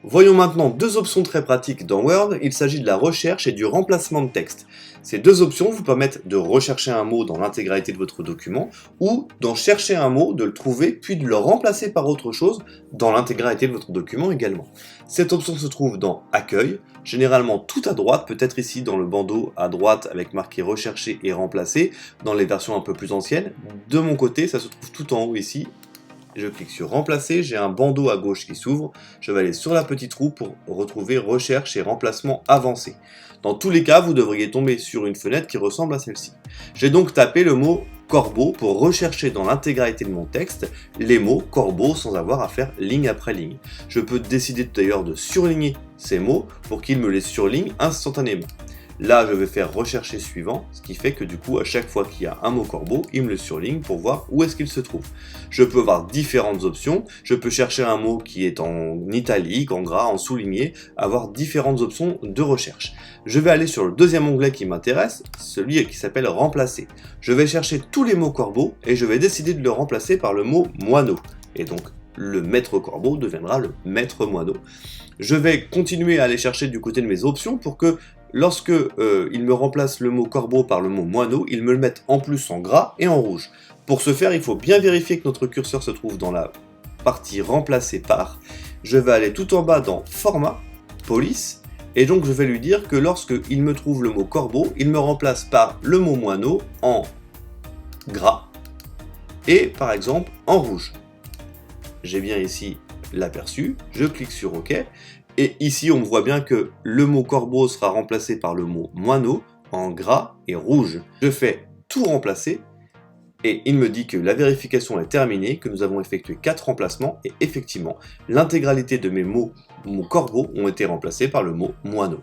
Voyons maintenant deux options très pratiques dans Word, il s'agit de la recherche et du remplacement de texte. Ces deux options vous permettent de rechercher un mot dans l'intégralité de votre document ou d'en chercher un mot, de le trouver, puis de le remplacer par autre chose dans l'intégralité de votre document également. Cette option se trouve dans Accueil, généralement tout à droite, peut-être ici dans le bandeau à droite avec marqué Rechercher et Remplacer, dans les versions un peu plus anciennes. De mon côté, ça se trouve tout en haut ici. Je clique sur Remplacer, j'ai un bandeau à gauche qui s'ouvre, je vais aller sur la petite roue pour retrouver Recherche et Remplacement avancé. Dans tous les cas, vous devriez tomber sur une fenêtre qui ressemble à celle-ci. J'ai donc tapé le mot corbeau pour rechercher dans l'intégralité de mon texte les mots corbeau sans avoir à faire ligne après ligne. Je peux décider d'ailleurs de surligner ces mots pour qu'ils me les surlignent instantanément. Là, je vais faire rechercher suivant, ce qui fait que du coup, à chaque fois qu'il y a un mot corbeau, il me le surligne pour voir où est-ce qu'il se trouve. Je peux avoir différentes options, je peux chercher un mot qui est en italique, en gras, en souligné, avoir différentes options de recherche. Je vais aller sur le deuxième onglet qui m'intéresse, celui qui s'appelle remplacer. Je vais chercher tous les mots corbeau et je vais décider de le remplacer par le mot moineau. Et donc, le maître corbeau deviendra le maître moineau. Je vais continuer à aller chercher du côté de mes options pour que lorsque il me remplace le mot corbeau par le mot moineau, il me le mette en plus en gras et en rouge. Pour ce faire, il faut bien vérifier que notre curseur se trouve dans la partie remplacée par. Je vais aller tout en bas dans Format, Police, et donc je vais lui dire que lorsque il me trouve le mot corbeau, il me remplace par le mot moineau en gras et par exemple en rouge. J'ai bien ici l'aperçu, je clique sur OK, et ici on voit bien que le mot corbeau sera remplacé par le mot moineau en gras et rouge. Je fais tout remplacer, et il me dit que la vérification est terminée, que nous avons effectué 4 remplacements, et effectivement, l'intégralité de mes mots corbeau ont été remplacés par le mot moineau.